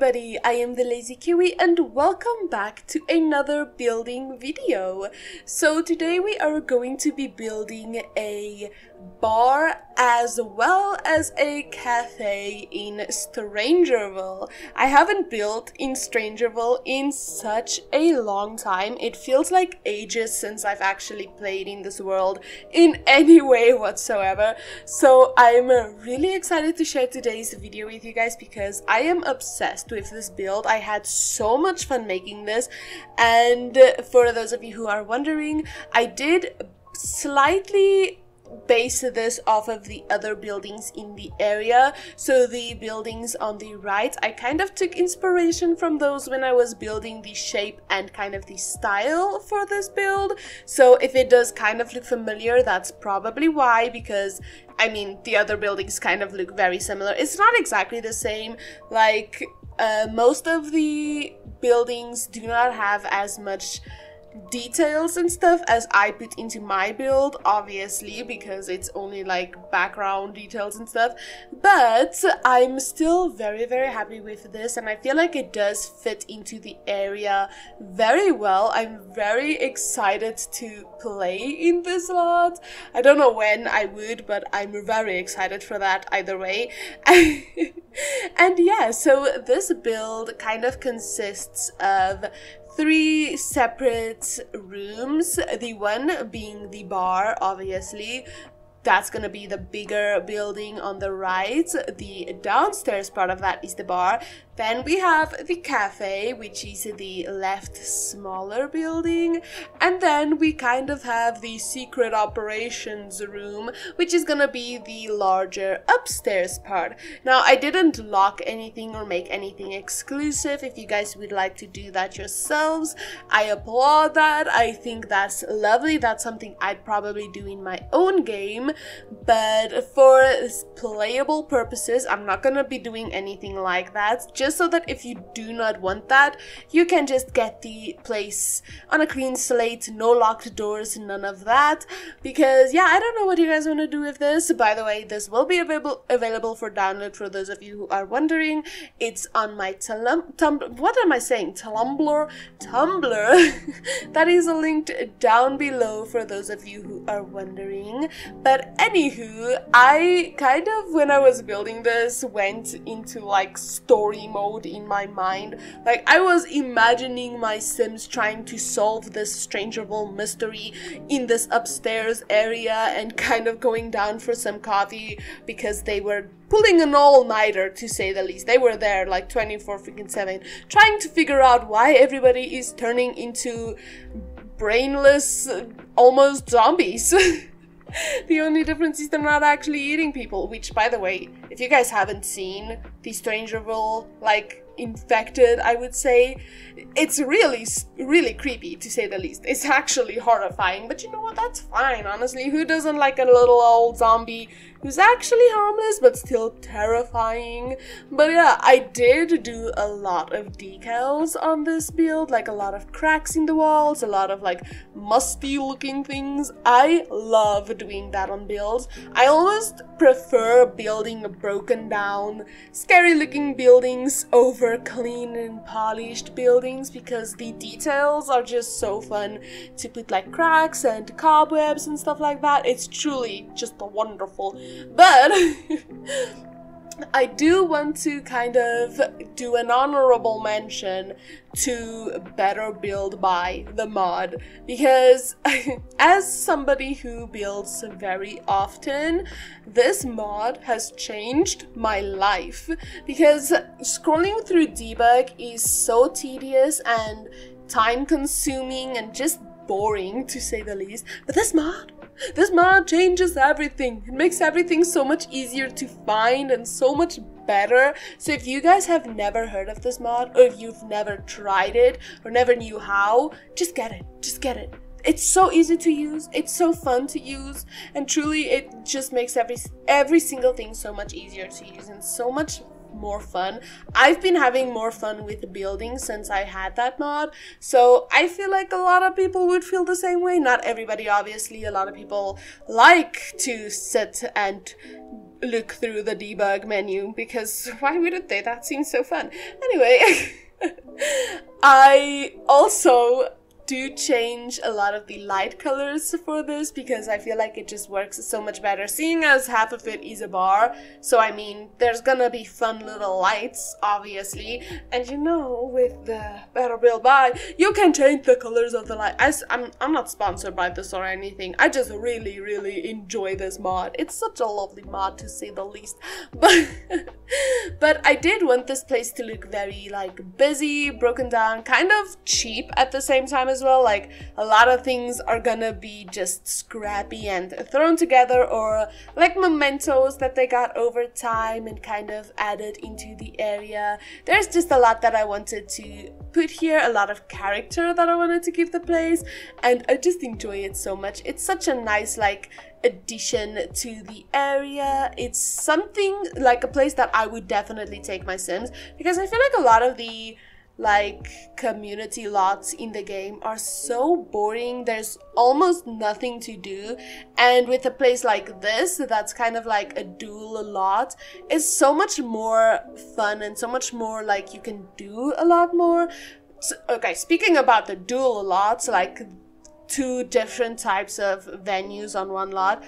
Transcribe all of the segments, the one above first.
everybody, I am the Lazy Kiwi and welcome back to another building video. So today we are going to be building a bar as well as a cafe in StrangerVille. I haven't built in StrangerVille in such a long time. It feels like ages since I've actually played in this world in any way whatsoever. So I'm really excited to share today's video with you guys because I am obsessed with this build. I had so much fun making this, and for those of you who are wondering, I did slightly base this off of the other buildings in the area. So the buildings on the right, I kind of took inspiration from those when I was building the shape and kind of the style for this build. So if it does kind of look familiar, that's probably why, because I mean the other buildings kind of look very similar. It's not exactly the same, like most of the buildings do not have as much details and stuff as I put into my build, obviously, because it's only like background details and stuff, but I'm still very happy with this, and I feel like it does fit into the area very well. I'm very excited to play in this lot. I don't know when I would, but I'm very excited for that either way. And yeah, so this build kind of consists of 3 separate rooms, the one being the bar, obviously. That's gonna be the bigger building on the right. The downstairs part of that is the bar. Then we have the cafe, which is the left smaller building. And then we kind of have the secret operations room, which is gonna be the larger upstairs part. Now, I didn't lock anything or make anything exclusive. If you guys would like to do that yourselves, I applaud that. I think that's lovely. That's something I'd probably do in my own game. But for playable purposes, I'm not gonna be doing anything like that, just so that if you do not want that, you can just get the place on a clean slate, no locked doors, none of that. Because yeah, I don't know what you guys want to do with this. By the way, this will be available for download for those of you who are wondering. It's on my what am I saying? Tumblr. That is linked down below for those of you who are wondering. But anywho, I kind of, when I was building this, went into like story mode in my mind. Like, I was imagining my Sims trying to solve this StrangerVille mystery in this upstairs area and kind of going down for some coffee because they were pulling an all-nighter, to say the least. They were there like 24/7 trying to figure out why everybody is turning into brainless, almost zombies. The only difference is they're not actually eating people, which, by the way, if you guys haven't seen the StrangerVille, like, infected, I would say, it's really creepy, to say the least. It's actually horrifying, but you know what, that's fine, honestly. Who doesn't like a little old zombie who's actually harmless but still terrifying? But yeah, I did do a lot of decals on this build, like a lot of cracks in the walls, a lot of like musty looking things. I love doing that on builds. I almost prefer building broken down, scary looking buildings over clean and polished buildings, because the details are just so fun to put, like cracks and cobwebs and stuff like that. It's truly just wonderful. But I do want to kind of do an honorable mention to Better Build by the mod, because as somebody who builds very often, this mod has changed my life, because scrolling through debug is so tedious and time consuming and just boring, to say the least. But this mod changes everything. It makes everything so much easier to find and so much better. So if you guys have never heard of this mod, or if you've never tried it or never knew how, just get it. Just get it. It's so easy to use, it's so fun to use, and truly it just makes every single thing so much easier to use and so much more fun. I've been having more fun with building since I had that mod, so I feel like a lot of people would feel the same way. Not everybody, obviously. A lot of people like to sit and look through the debug menu, because why wouldn't they? That seems so fun. Anyway, I also do change a lot of the light colors for this because I feel like it just works so much better, seeing as half of it is a bar. So I mean, there's gonna be fun little lights, obviously, and you know, with the Better Build Buy, you can change the colors of the light. I'm not sponsored by this or anything. I just really enjoy this mod. It's such a lovely mod, to say the least. But I did want this place to look very like busy, broken down, kind of cheap at the same time as well. Like a lot of things are gonna be just scrappy and thrown together, or like mementos that they got over time and kind of added into the area. There's just a lot that I wanted to put here, a lot of character that I wanted to give the place, and I just enjoy it so much. It's such a nice like addition to the area. It's something like a place that I would definitely take my Sims, because I feel like a lot of the like community lots in the game are so boring. There's almost nothing to do, and with a place like this that's kind of like a dual lot, it's so much more fun and so much more like you can do a lot more. So, okay, speaking about the dual lots, like 2 different types of venues on one lot,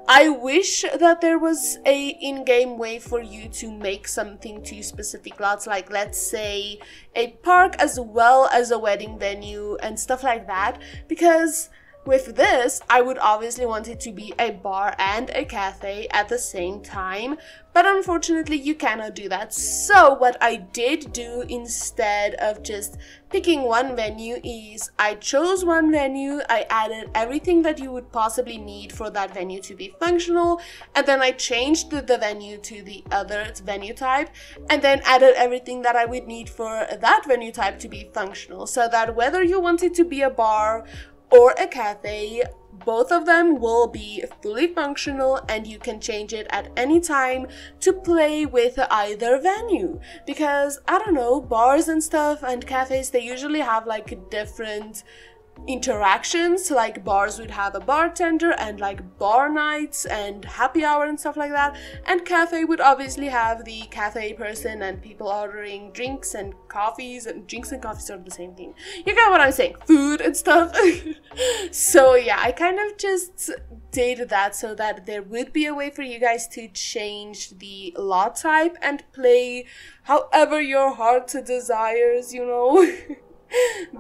I wish that there was a in-game way for you to make something to specific lots, like let's say a park as well as a wedding venue and stuff like that, because with this, I would obviously want it to be a bar and a cafe at the same time, but unfortunately you cannot do that. So what I did do instead of just picking one venue is I chose one venue, I added everything that you would possibly need for that venue to be functional, and then I changed the venue to the other venue type, and then added everything that I would need for that venue type to be functional, so that whether you want it to be a bar or a cafe, both of them will be fully functional and you can change it at any time to play with either venue. Because, I don't know, bars and stuff and cafes, they usually have like different interactions. Like bars would have a bartender and like bar nights and happy hour and stuff like that, and cafe would obviously have the cafe person and people ordering drinks and coffees, and drinks and coffees are the same thing, you get what I'm saying, food and stuff. So yeah, I kind of just did that so that there would be a way for you guys to change the lot type and play however your heart desires, you know.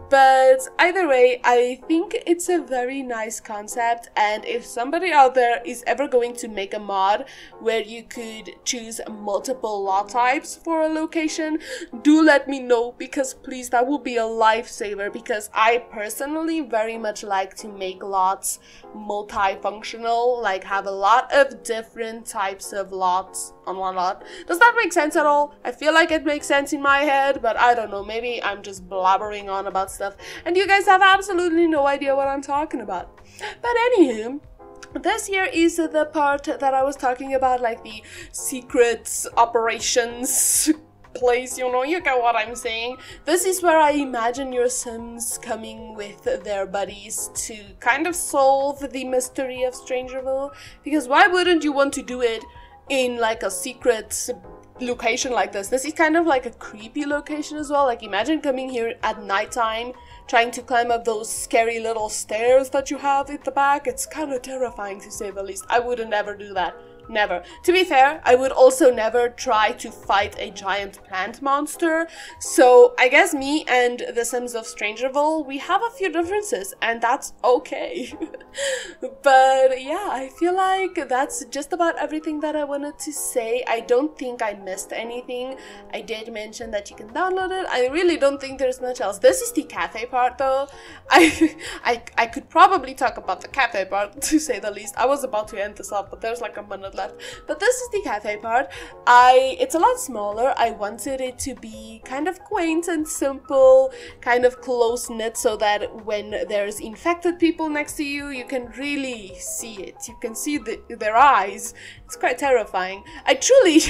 But either way, I think it's a very nice concept, and if somebody out there is ever going to make a mod where you could choose multiple lot types for a location, do let me know, because please, that will be a lifesaver, because I personally very much like to make lots multifunctional, like have a lot of different types of lots on one lot. Does that make sense at all? I feel like it makes sense in my head, but I don't know, maybe I'm just blabbering on about stuff and you guys have absolutely no idea what I'm talking about. But anywho, this here is the part that I was talking about, like the secret operations place, you know, you get what I'm saying. This is where I imagine your Sims coming with their buddies to kind of solve the mystery of StrangerVille, because why wouldn't you want to do it in like a secret location like this? This is kind of like a creepy location as well. Like imagine coming here at nighttime, trying to climb up those scary little stairs that you have at the back. It's kind of terrifying, to say the least. I wouldn't ever do that. Never. To be fair, I would also never try to fight a giant plant monster. So I guess me and the Sims of StrangerVille, we have a few differences, and that's okay. But yeah, I feel like that's just about everything that I wanted to say. I don't think I missed anything. I did mention that you can download it. I really don't think there's much else. This is the cafe part though. I could probably talk about the cafe part, to say the least. I was about to end this up, but there's like a minute left. But this is the cafe part. It's a lot smaller. I wanted it to be kind of quaint and simple, kind of close-knit, so that when there's infected people next to you, you can really see it. You can see their eyes. It's quite terrifying. I truly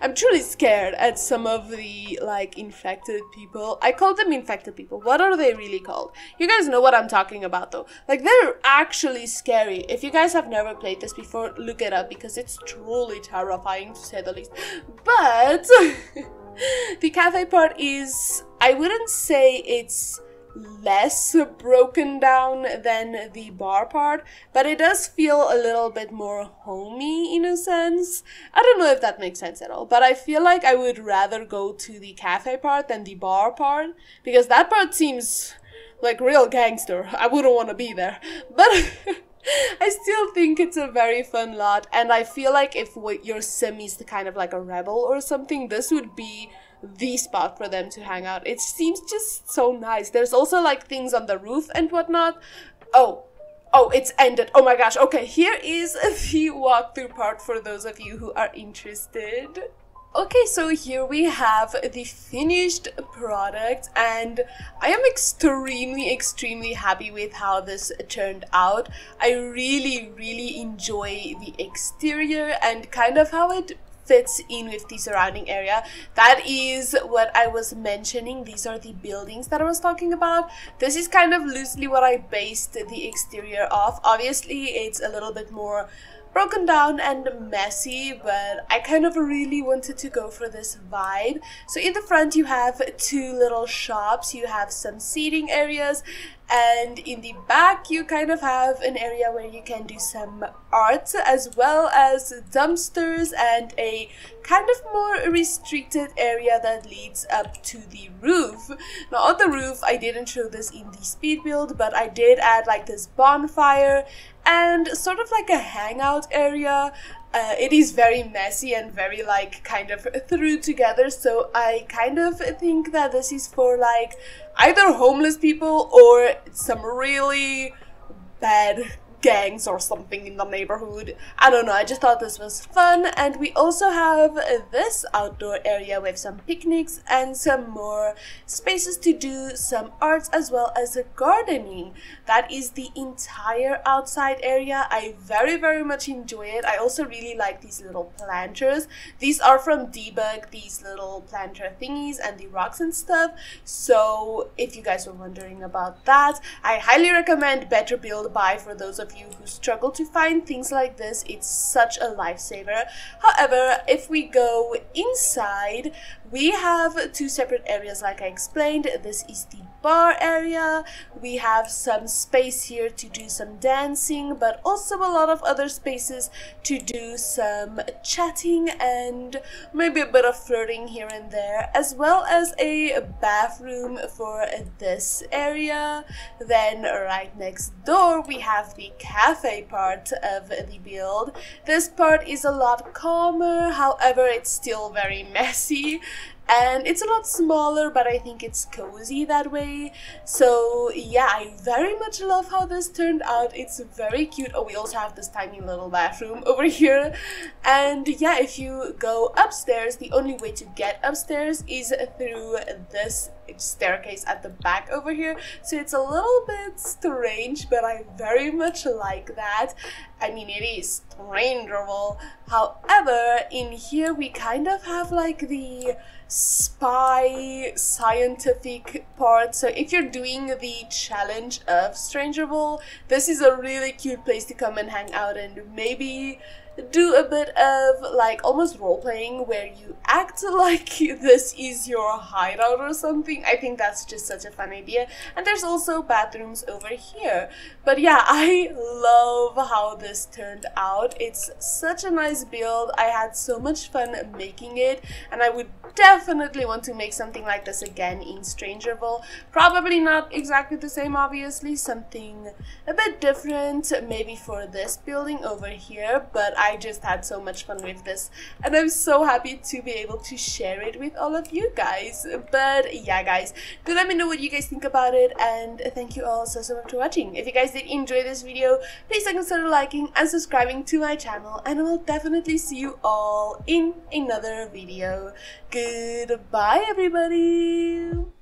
I'm truly scared at some of the, like, infected people. I call them infected people. What are they really called? You guys know what I'm talking about, though. Like, they're actually scary. If you guys have never played this before, look it up, because it's truly terrifying, to say the least. But the cafe part is, I wouldn't say it's less broken down than the bar part, but it does feel a little bit more homey in a sense. I don't know if that makes sense at all, but I feel like I would rather go to the cafe part than the bar part, because that part seems like real gangster. I wouldn't want to be there, but I still think it's a very fun lot, and I feel like if your sim is the kind of like a rebel or something, this would be the spot for them to hang out. It seems just so nice. There's also like things on the roof and whatnot. Oh, it's ended. Oh my gosh. Okay, here is the walkthrough part for those of you who are interested. Okay, so here we have the finished product, and I am extremely happy with how this turned out. I really enjoy the exterior and kind of how it fits in with the surrounding area. That is what I was mentioning. These are the buildings that I was talking about. This is kind of loosely what I based the exterior off. Obviously, it's a little bit more broken down and messy, but I kind of really wanted to go for this vibe. So in the front you have two little shops, you have some seating areas, and in the back you kind of have an area where you can do some art, as well as dumpsters and a kind of more restricted area that leads up to the roof. Now on the roof, I didn't show this in the speed build, but I did add like this bonfire and sort of like a hangout area. It is very messy and very like kind of through together, so I kind of think that this is for like either homeless people or some really bad gangs or something in the neighborhood. I don't know, I just thought this was fun. And we also have this outdoor area with some picnics and some more spaces to do some arts as well as gardening. That is the entire outside area. I very much enjoy it. I also really like these little planters. These are from Debug, these little planter thingies and the rocks and stuff. So if you guys were wondering about that, I highly recommend Better Build Buy for those of you who struggle to find things like this. It's such a lifesaver. However, if we go inside, we have two separate areas like I explained. This is the bar area. We have some space here to do some dancing, but also a lot of other spaces to do some chatting and maybe a bit of flirting here and there, as well as a bathroom for this area. Then right next door we have the cafe part of the build. This part is a lot calmer, however it's still very messy. And it's a lot smaller, but I think it's cozy that way. So yeah, I very much love how this turned out. It's very cute. Oh, we also have this tiny little bathroom over here. And yeah, if you go upstairs, the only way to get upstairs is through this staircase at the back over here. So it's a little bit strange, but I very much like that. I mean, it is StrangerVille. However, in here we kind of have like the spy scientific part. So if you're doing the challenge of StrangerVille, this is a really cute place to come and hang out and maybe do a bit of like almost role-playing where you act like this is your hideout or something. I think that's just such a fun idea. And there's also bathrooms over here. But yeah, I love how this turned out. It's such a nice build. I had so much fun making it, and I would definitely want to make something like this again in StrangerVille. Probably not exactly the same, obviously, something a bit different maybe for this building over here, but I just had so much fun with this, and I'm so happy to be able to share it with all of you guys. But yeah, guys, do let me know what you guys think about it, and thank you all so much for watching. If you guys did enjoy this video, please consider liking and subscribing to my channel, and I will definitely see you all in another video. Goodbye, everybody!